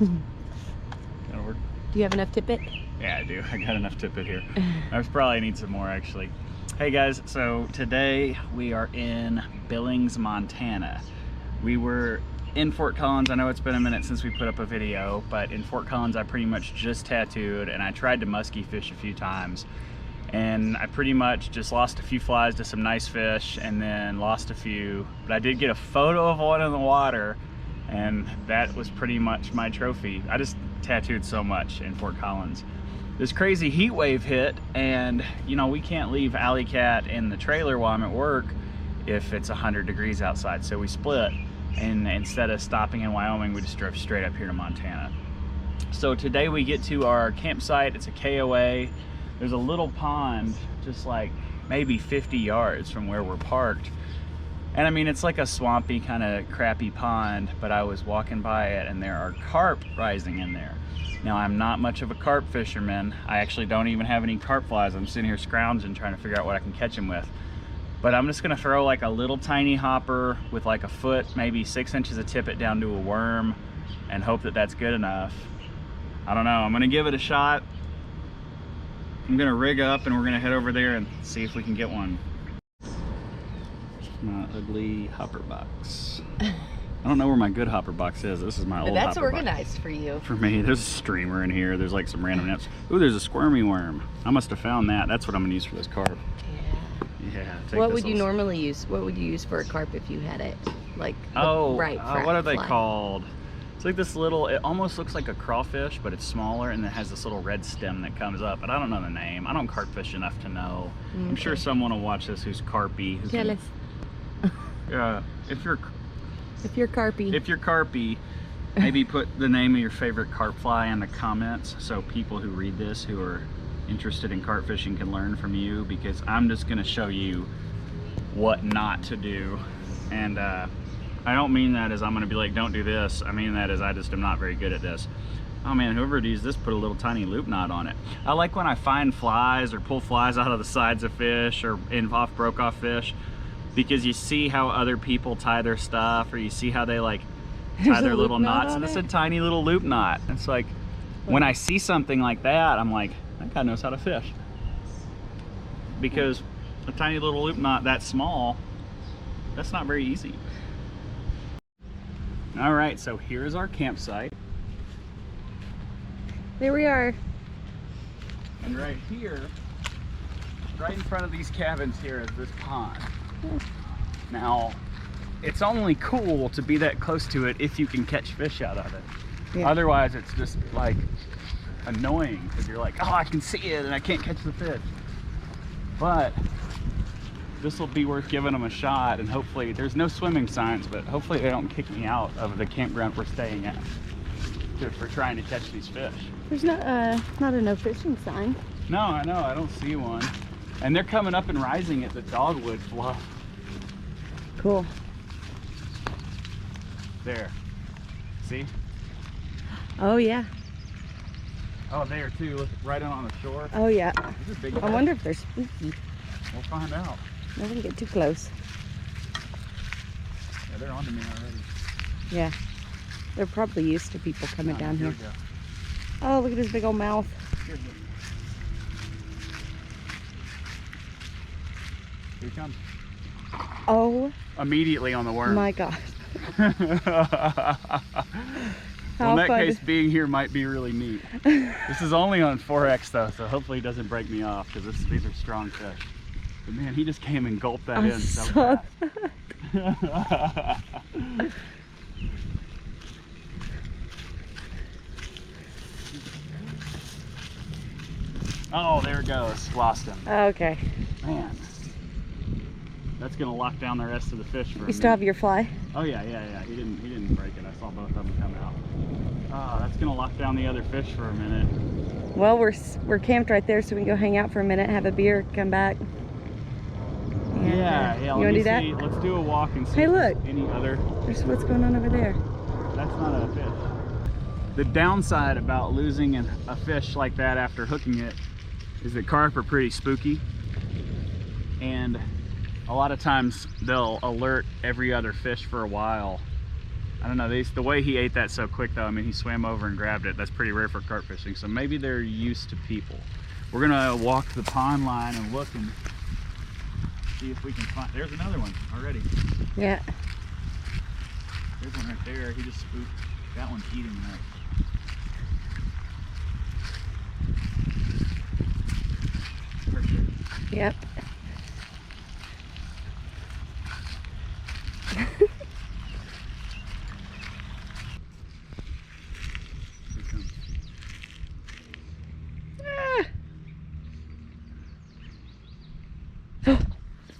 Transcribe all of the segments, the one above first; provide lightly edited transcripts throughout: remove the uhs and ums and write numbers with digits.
That'll work. Do you have enough tippet? Yeah, I do. I got enough tippet here. I probably need some more, actually. Hey guys, so today we are in Billings, Montana. We were in Fort Collins. I know it's been a minute since we put up a video, but in Fort Collins I pretty much just tattooed, and I tried to musky fish a few times, and I pretty much just lost a few flies to some nice fish and then lost a few, but I did get a photo of one in the water, and that was pretty much my trophy. I just tattooed so much in Fort Collins. This crazy heat wave hit, and you know, we can't leave Alley Cat in the trailer while I'm at work if it's 100 degrees outside, so we split, and instead of stopping in Wyoming, we just drove straight up here to Montana. So today we get to our campsite. It's a KOA. There's a little pond just like maybe 50 yards from where we're parked, and I mean, it's like a swampy kind of crappy pond, but I was walking by it and there are carp rising in there. Now, I'm not much of a carp fisherman. I actually don't even have any carp flies. I'm sitting here scrounging trying to figure out what I can catch them with. But I'm just gonna throw like a little tiny hopper with like a foot, maybe 6 inches of tippet down to a worm, and hope that that's good enough. I don't know, I'm gonna give it a shot. I'm gonna rig up and we're gonna head over there and see if we can get one. My ugly hopper box. I don't know where my good hopper box is. This is my old hopper box. That's organized for you. For me, there's a streamer in here. There's like some random nets. Ooh, there's a squirmy worm. I must have found that. That's what I'm gonna use for this carp. Yeah. What would you normally use? What would you use for a carp if you had it? Like what are they called? It's like this little, it almost looks like a crawfish, but it's smaller, and it has this little red stem that comes up, but I don't know the name. I don't carp fish enough to know. Okay. I'm sure someone will watch this who's carpy. Tell us. Yeah, if you're carpy, maybe put the name of your favorite carp fly in the comments so people who read this who are interested in carp fishing can learn from you, because I'm just going to show you what not to do. And I don't mean that as I'm going to be like, don't do this. I mean that as I just am not very good at this. Oh man, whoever used this put a little tiny loop knot on it. I like when I find flies or pull flies out of the sides of fish or broke off fish, because you see how other people tie their stuff, or you see how they like tie their little knots, and it's a tiny little loop knot. It's like, when I see something like that, I'm like, that guy knows how to fish. Because a tiny little loop knot that small, that's not very easy. All right, so here's our campsite. There we are. And right here, right in front of these cabins here is this pond. Now, it's only cool to be that close to it if you can catch fish out of it. Yeah. Otherwise, it's just like annoying because you're like, oh, I can see it and I can't catch the fish. But this will be worth giving them a shot, and hopefully, there's no swimming signs, but hopefully they don't kick me out of the campground we're staying at for trying to catch these fish. There's not a no fishing sign. No, I know, I don't see one. And they're coming up and rising at the dogwood bluff. Cool. There. See? Oh yeah. Oh, there too. Look, right on the shore. Oh yeah. These are big I fish. wonder if they're spooky. We'll find out. I wouldn't get too close. Yeah, they're onto me already. Yeah. They're probably used to people coming down here. We go. Oh, look at his big old mouth. Here he comes. Oh. Immediately on the worm. My God. Well, in that case, being here might be really neat. This is only on 4X though, so hopefully it doesn't break me off, because these are strong fish. But man, he just came and gulped that in so fast. Oh, there it goes. Lost him. Okay. Man. That's gonna lock down the rest of the fish for a minute. You still have your fly? Oh yeah. He didn't break it. I saw both of them come out. Oh, that's gonna lock down the other fish for a minute. Well, we're camped right there, so we can go hang out for a minute, have a beer, come back. And, yeah. You wanna do that? Let's do a walk and see. Hey, look. Any other? There's what's going on over there. That's not a fish. The downside about losing a fish like that after hooking it is that carp are pretty spooky, and a lot of times they'll alert every other fish for a while I don't know, the way he ate that so quick though, I mean, he swam over and grabbed it. That's pretty rare for carp fishing, so maybe they're used to people. We're gonna walk the pond line and look and see if we can find, there's another one already. Yeah. There's one right there, he just spooked. That one's eating that. Perfect. Yep.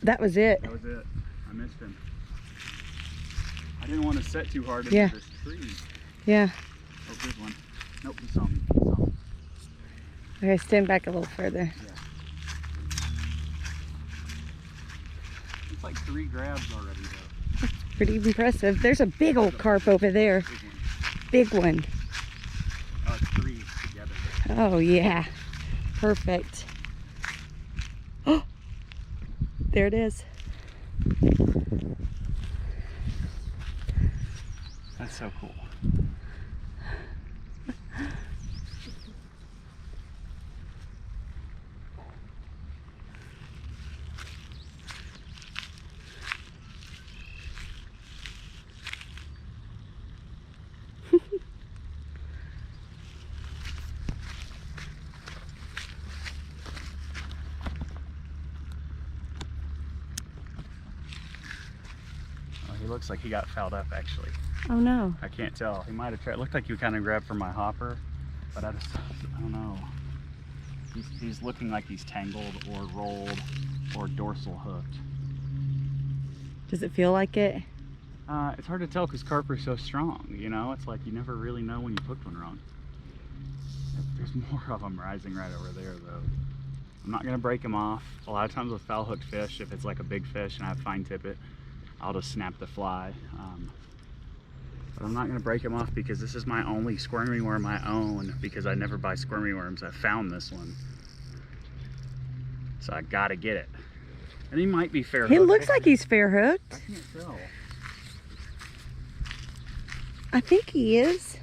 That was it. That was it. I missed him. I didn't want to set too hard into this tree. Yeah. Oh, there's one. Nope, he saw me. He saw me. Okay, stand back a little further. Yeah. It's like 3 grabs already though. That's pretty impressive. There's a big old carp over there. Big one. Oh, it's 3 together. Oh yeah. Perfect. Oh, there it is. That's so cool. He looks like he got fouled up actually. Oh no. I can't tell. He might have tried. It looked like he kind of grabbed for my hopper, but I don't know. He's looking like he's tangled or rolled or dorsal hooked. Does it feel like it? It's hard to tell because carp are so strong, you know? It's like you never really know when you hooked one wrong. There's more of them rising right over there though. I'm not gonna break them off. A lot of times with foul hooked fish, if it's like a big fish and I have fine tippet, I'll just snap the fly. But I'm not gonna break them off because this is my only squirmy worm I own because I never buy squirmy worms. I found this one. So I gotta get it. And he might be fair hooked. He looks like he's fair hooked. I can't tell. I think he is.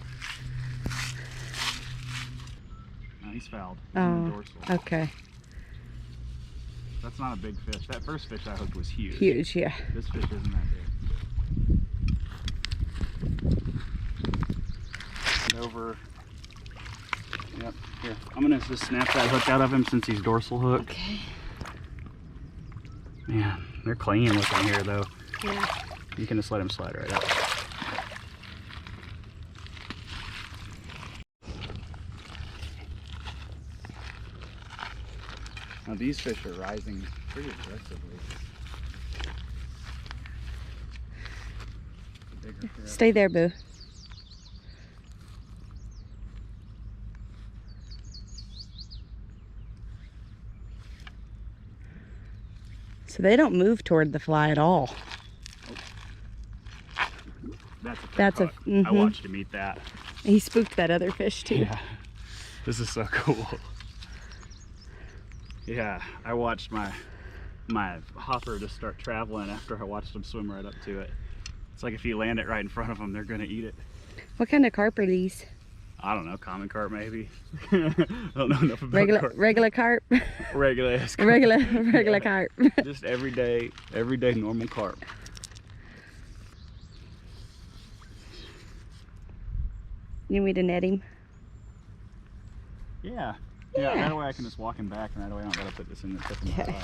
No, he's fouled. Oh, Dorsal. okay. That's not a big fish. That first fish I hooked was huge. Huge, yeah. This fish isn't that big. And over. Yep, here. I'm gonna just snap that hook out of him since he's dorsal hooked. Okay. Man, they're clean looking here though. Yeah. You can just let him slide right up. Now these fish are rising pretty aggressively. Stay there, Boo. So they don't move toward the fly at all. That's a hook. Mm-hmm. I watched him eat that. He spooked that other fish too. Yeah. This is so cool. Yeah, I watched my hopper just start traveling after I watched him swim right up to it. It's like if you land it right in front of them, they're gonna eat it. What kind of carp are these? I don't know, common carp maybe. I don't know enough about carp. Regular carp? Regular carp. Regular carp. Just everyday normal carp. You want me to net him? Yeah. Yeah, that way I can just walk him back and that way I don't gotta put this in the tip of my Okay. rod.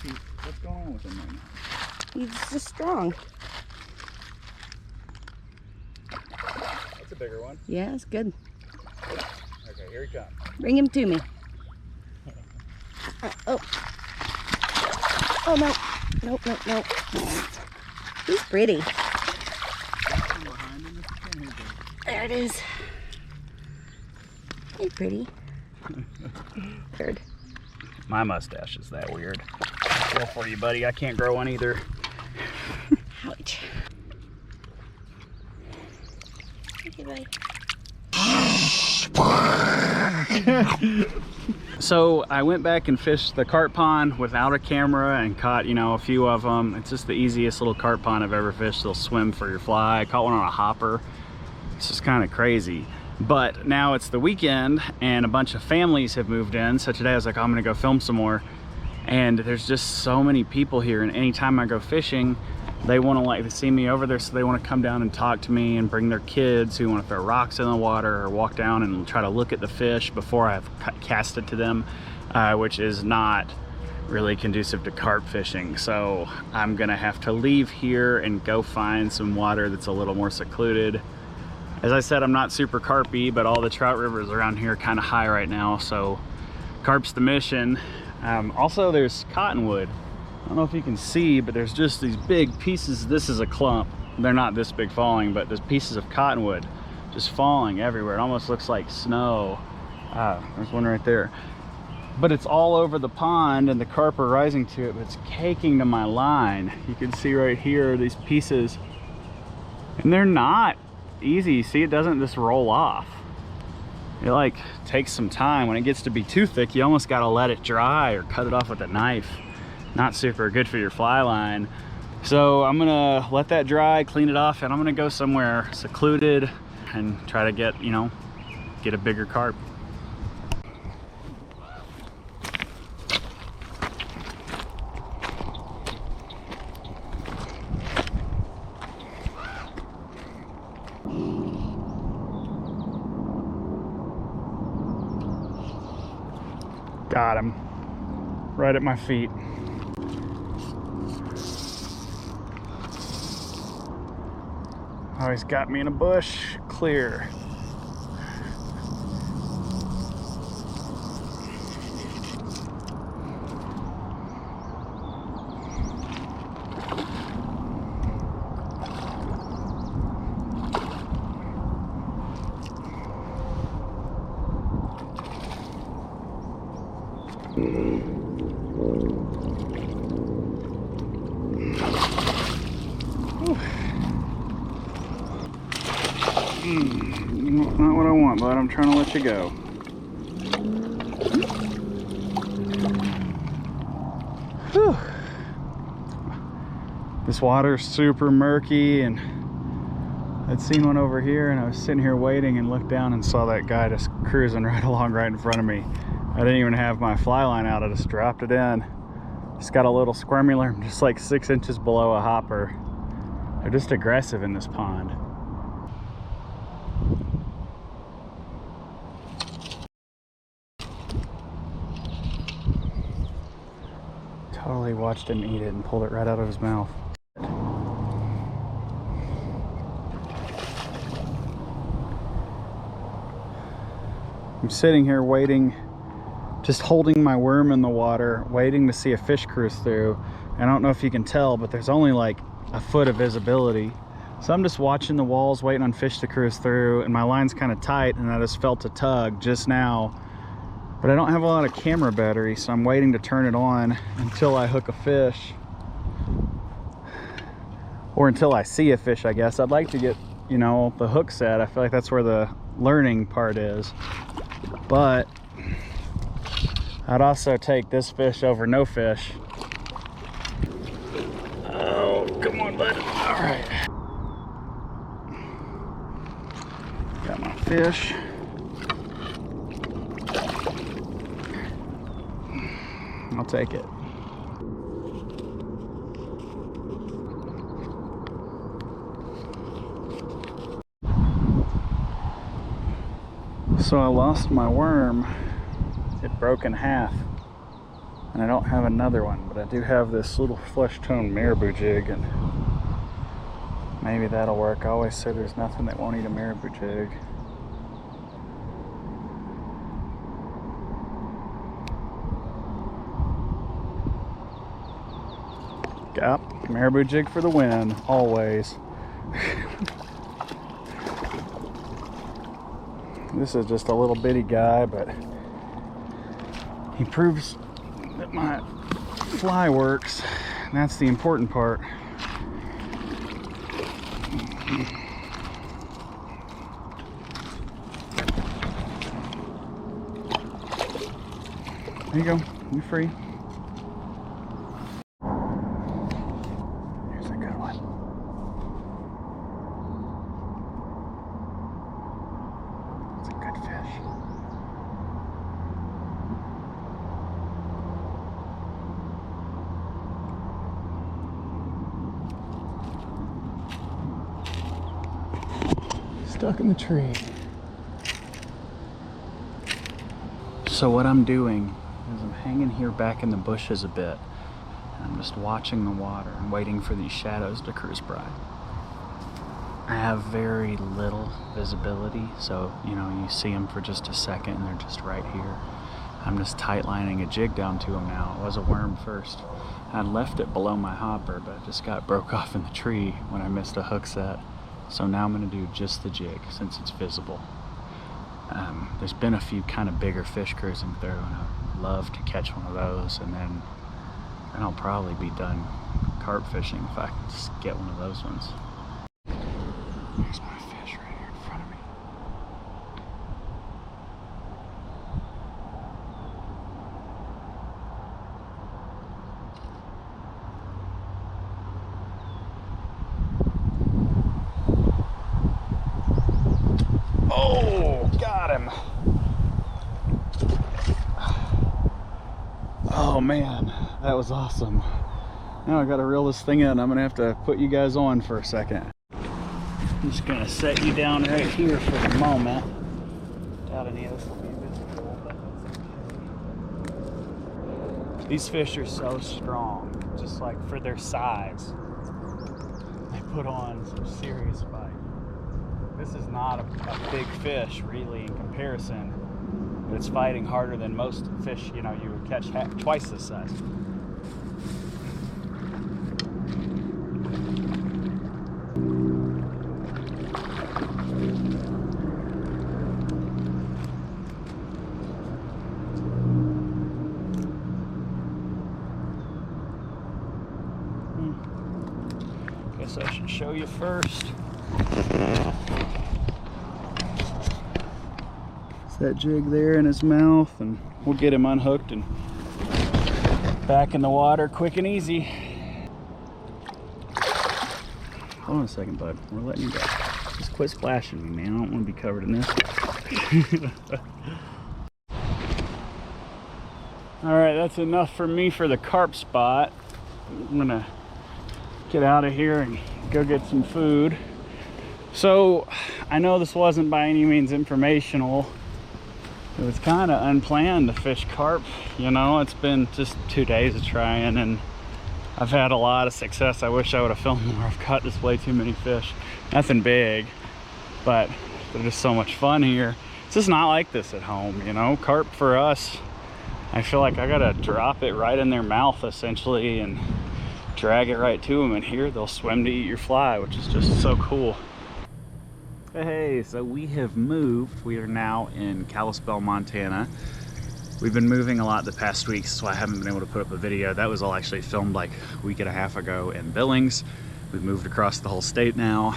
See, what's going on with him right now? He's just strong. That's a bigger one. Yeah, it's good. Okay, here he comes. Bring him to me. Oh. Oh no. Nope, nope, nope. He's pretty. There it is. Hey, pretty. Bird. My mustache is that weird. Feel for you, buddy. I can't grow one either. Ouch. Okay, buddy. So I went back and fished the carp pond without a camera and caught, you know, a few of them. It's just the easiest little carp pond I've ever fished. They'll swim for your fly. I caught one on a hopper. It's just kind of crazy. But now it's the weekend and a bunch of families have moved in. So today I was like, I'm gonna go film some more. And there's just so many people here, and anytime I go fishing, they want to like see me over there, so they want to come down and talk to me and bring their kids who want to throw rocks in the water or walk down and try to look at the fish before I've cast it to them, which is not really conducive to carp fishing. So I'm gonna have to leave here and go find some water that's a little more secluded. As I said, I'm not super carpy, but all the trout rivers around here are kind of high right now, so carp's the mission. Also, there's cottonwood. I don't know if you can see, but there's just these big pieces. This is a clump. They're not this big falling, but there's pieces of cottonwood just falling everywhere. It almost looks like snow. There's one right there. But it's all over the pond, and the carp are rising to it, but it's caking to my line. You can see right here, these pieces. And they're not easy. See, it doesn't just roll off. It like takes some time. When it gets to be too thick, you almost got to let it dry or cut it off with a knife. Not super good for your fly line. So I'm gonna let that dry, clean it off, and I'm gonna go somewhere secluded and try to get, you know, get a bigger carp. Got him right at my feet. Oh, he's got me in a bush. Clear. Not what I want, but I'm trying to let you go. Whew. This water's super murky, and I'd seen one over here, and I was sitting here waiting and looked down and saw that guy just cruising right along right in front of me. I didn't even have my fly line out, I just dropped it in. Just got a little squirmular, just like 6 inches below a hopper. They're just aggressive in this pond. Totally watched him eat it and pulled it right out of his mouth. I'm sitting here waiting, just holding my worm in the water, waiting to see a fish cruise through. I don't know if you can tell, but there's only like a foot of visibility. So I'm just watching the walls, waiting on fish to cruise through, and my line's kind of tight, and I just felt a tug just now. But I don't have a lot of camera battery, so I'm waiting to turn it on until I hook a fish. Or until I see a fish, I guess. I'd like to get, you know, the hook set. I feel like that's where the learning part is. But I'd also take this fish over no fish. Oh, come on, bud. All right. Got my fish. I'll take it. So I lost my worm. It broke in half. And I don't have another one, but I do have this little flesh tone marabou jig, and maybe that'll work. I always say there's nothing that won't eat a marabou jig. Yep, marabou jig for the win, always. This is just a little bitty guy, but he proves that my fly works, and that's the important part. There you go. You free. Here's a good one. It's a good fish. Stuck in the tree. So what I'm doing is I'm hanging here back in the bushes a bit. I'm just watching the water and waiting for these shadows to cruise by. I have very little visibility, so you know, you see them for just a second and they're just right here. I'm just tight lining a jig down to them now. It was a worm first. I left it below my hopper, but it just got broke off in the tree when I missed a hook set. So now I'm gonna do just the jig since it's visible. There's been a few kind of bigger fish cruising through, and I'd love to catch one of those, and then I'll probably be done carp fishing if I can just get one of those ones. There's my fish right here in front of me. Oh, got him. Oh man, that was awesome. Now I gotta reel this thing in. I'm gonna have to put you guys on for a second. I'm just gonna set you down right here for the moment. Doubt any of this will be visible, but that's okay. These fish are so strong, just like for their size. They put on some serious fight. This is not a big fish really in comparison, but it's fighting harder than most fish, you know, you would catch twice this size. Guess I should show you first. That jig there in his mouth, and we'll get him unhooked and back in the water quick and easy. Hold on a second, bud. We're letting you go. Just quit splashing me, man. I don't want to be covered in this. Alright, that's enough for me for the carp spot. I'm gonna get out of here and go get some food. So I know this wasn't by any means informational. It was kind of unplanned to fish carp, you know. It's been just 2 days of trying, and I've had a lot of success. I wish I would have filmed more. I've caught just way too many fish. Nothing big, but they're just so much fun here. It's just not like this at home, you know. Carp for us, I feel like I gotta drop it right in their mouth essentially and drag it right to them, and here they'll swim to eat your fly, which is just so cool. Hey, so we have moved. We are now in Kalispell, Montana. We've been moving a lot the past weeks, so I haven't been able to put up a video. That was all actually filmed like a week and a half ago in Billings. We've moved across the whole state now.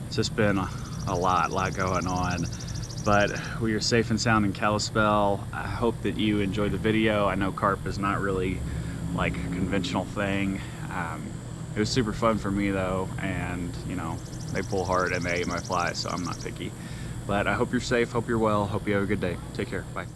It's just been a lot going on. But we are safe and sound in Kalispell. I hope that you enjoyed the video. I know carp is not really like a conventional thing. It was super fun for me though, and you know, they pull hard and they ate my fly, so I'm not picky. But I hope you're safe, hope you're well, hope you have a good day. Take care, bye.